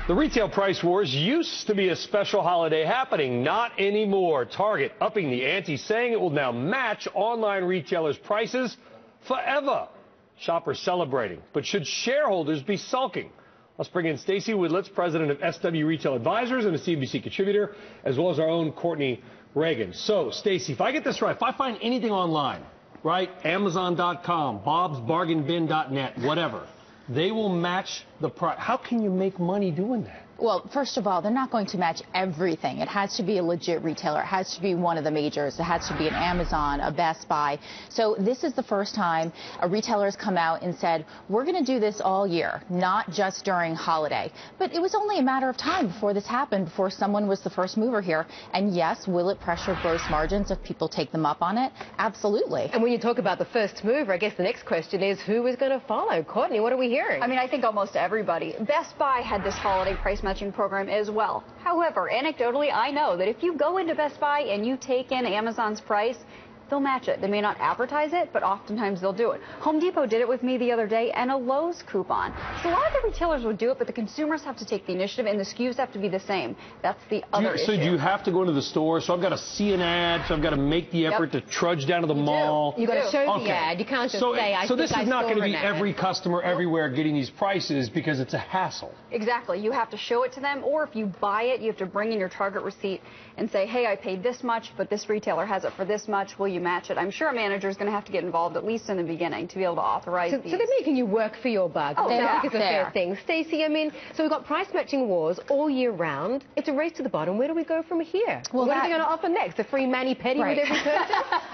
The retail price wars used to be a special holiday happening, not anymore. Target upping the ante, saying it will now match online retailers' prices forever. Shoppers celebrating, but should shareholders be sulking? Let's bring in Stacy Widlitz, president of SW Retail Advisors and a CNBC contributor, as well as our own Courtney Reagan. So, Stacy, if I get this right, if I find anything online, right, Amazon.com, Bob'sBargainBin.net, whatever, they will match the price. How can you make money doing that? Well, first of all, they're not going to match everything. It has to be a legit retailer. It has to be one of the majors. It has to be an Amazon, a Best Buy. So this is the first time a retailer has come out and said, we're going to do this all year, not just during holiday. But it was only a matter of time before this happened, before someone was the first mover here. And yes, will it pressure gross margins if people take them up on it? Absolutely. And when you talk about the first mover, I guess the next question is who is going to follow? Courtney, what are we hearing? I mean, I think almost everybody. Best Buy had this holiday price matching program as well. However, anecdotally, I know that if you go into Best Buy and you take in Amazon's price, they'll match it. They may not advertise it, but oftentimes they'll do it. Home Depot did it with me the other day, and a Lowe's coupon. So a lot of the retailers would do it, but the consumers have to take the initiative, and the SKUs have to be the same. That's the other issue. So do you have to go into the store? So I've got to see an ad, so I've got to make the effort to trudge down to the mall. You've got to show the ad. You can't just say, I So think this is not going to be an ad. every customer everywhere getting these prices because it's a hassle. Exactly. You have to show it to them, or if you buy it, you have to bring in your Target receipt and say, hey, I paid this much, but this retailer has it for this much. Will you match it? I'm sure a manager is going to have to get involved, at least in the beginning, to be able to authorize these. So they're making you work for your buck. Oh, I yeah. think it's a fair thing. Stacey, I mean, so we've got price matching wars all year round. It's a race to the bottom. Where do we go from here? Well, what are they going to offer next? A free mani-pedi with every person?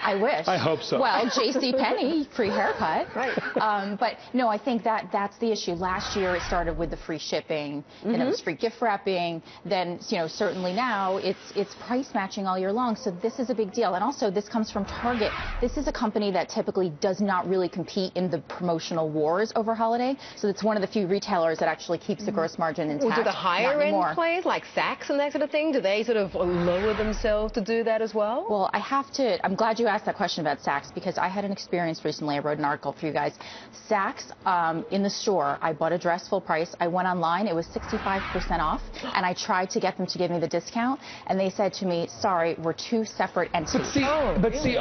I wish. I hope so. Well, JCPenney, free haircut. Right. But no, I think that's the issue. Last year it started with the free shipping, then it was free gift wrapping, then, you know, certainly now it's price matching all year long. So this is a big deal. And also this comes from Target. This is a company that typically does not really compete in the promotional wars over holiday. So it's one of the few retailers that actually keeps the gross margin intact. Well, do the higher end players like Saks and that sort of thing, do they sort of lower themselves to do that as well? Well, I'm glad you asked that question about Saks, because I had an experience recently. I wrote an article for you guys. Saks, in the store, I bought a dress full price. I went online, it was 65% off, and I tried to get them to give me the discount, and they said to me, sorry, we're two separate entities.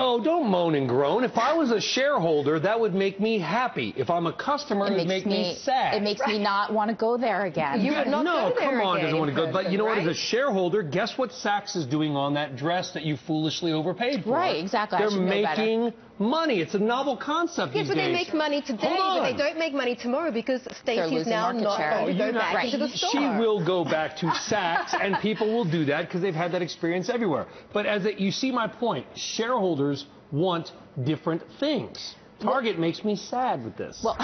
Don't moan and groan. If I was a shareholder, that would make me happy. If I'm a customer, it would make me sad. It makes me not want to go there again. You would not go there come on, again doesn't want to go. But you know what? right? As a shareholder, guess what Saks is doing on that dress that you foolishly overpaid for? Right, exactly. They're I should know making better. money. It's a novel concept Yes, these but days. they make money today, but they don't make money tomorrow because Stacey's now not going to go back into the store. She will go back to Saks, and people will do that because they've had that experience everywhere. But you see my point. Shareholders want different things. Target makes me sad with this. Well,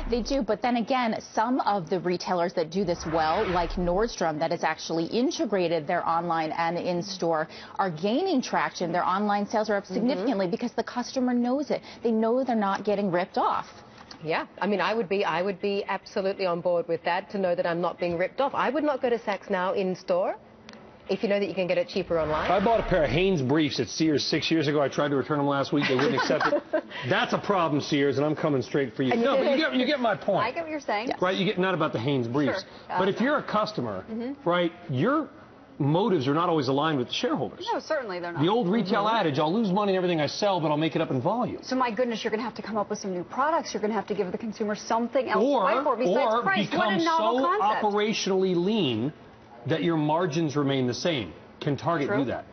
they do, but then again, some of the retailers that do this well, like Nordstrom, that has actually integrated their online and in-store, are gaining traction. Their online sales are up significantly because the customer knows it. They know they're not getting ripped off. Yeah, I mean, I would be absolutely on board with that, to know that I'm not being ripped off. I would not go to Saks now in store if you know that you can get it cheaper online. I bought a pair of Hanes briefs at Sears 6 years ago. I tried to return them last week. They wouldn't accept it. That's a problem, Sears, and I'm coming straight for you. No, but you get my point. I get what you're saying. Yes. Right? You get not about the Hanes briefs. Sure. But if you're a customer, right, your motives are not always aligned with the shareholders. No, certainly they're not. The old retail adage, I'll lose money in everything I sell, but I'll make it up in volume. So my goodness, you're going to have to come up with some new products. You're going to have to give the consumer something else to fight for besides price. What Become a novel so concept. operationally lean that your margins remain the same. Can Target do that?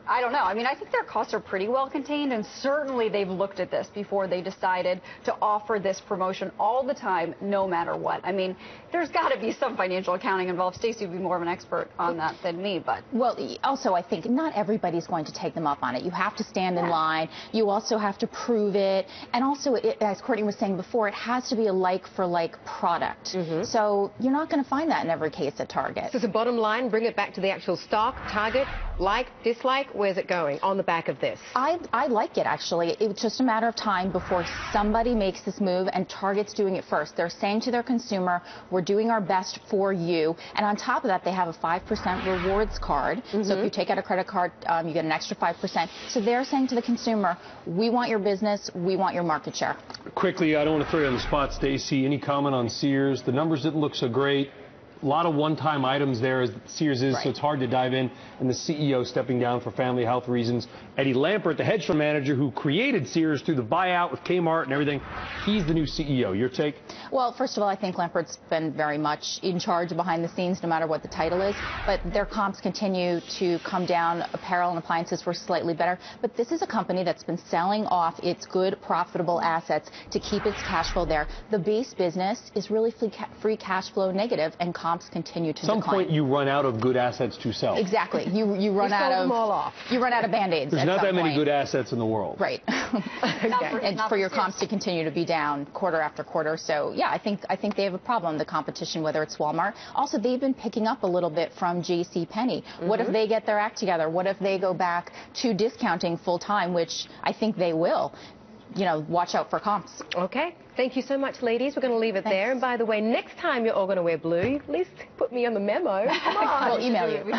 I don't know. I mean, I think their costs are pretty well contained, and certainly they've looked at this before they decided to offer this promotion all the time, no matter what. I mean, there's got to be some financial accounting involved. Stacey would be more of an expert on that than me, but... Well, also, I think not everybody's going to take them up on it. You have to stand in line. You also have to prove it. And also, as Courtney was saying before, it has to be a like-for-like product. So you're not going to find that in every case at Target. So the bottom line, bring it back to the actual stock, Target, like, dislike, where's it going on the back of this? I like it, actually. It's just a matter of time before somebody makes this move, and Target's doing it first. They're saying to their consumer, we're doing our best for you. And on top of that, they have a 5% rewards card. So if you take out a credit card, you get an extra 5%. So they're saying to the consumer, we want your business, we want your market share. Quickly, I don't want to throw you on the spot, Stacey. Any comment on Sears? The numbers didn't look so great. A lot of one-time items there, as Sears is, so it's hard to dive in. And the CEO stepping down for family health reasons. Eddie Lampert, the hedge fund manager who created Sears through the buyout with Kmart and everything, he's the new CEO. Your take? Well, first of all, I think Lampert's been very much in charge behind the scenes, no matter what the title is. But their comps continue to come down. Apparel and appliances were slightly better. But this is a company that's been selling off its good, profitable assets to keep its cash flow there. The base business is really free cash flow negative, and comps continue to decline. At some point, you run out of good assets to sell. Exactly. You run out of them all off. You run out of Band-Aids. There's not that many good assets in the world. Right. And for your comps to continue to be down quarter after quarter. So yeah, I think they have a problem. The competition, whether it's Walmart. Also, they've been picking up a little bit from JCPenney. What if they get their act together? What if they go back to discounting full time, which I think they will? You know, watch out for comps. Okay. Thank you so much, ladies. We're going to leave it there. And by the way, next time you're all going to wear blue, at least put me on the memo. Come on. We'll email you.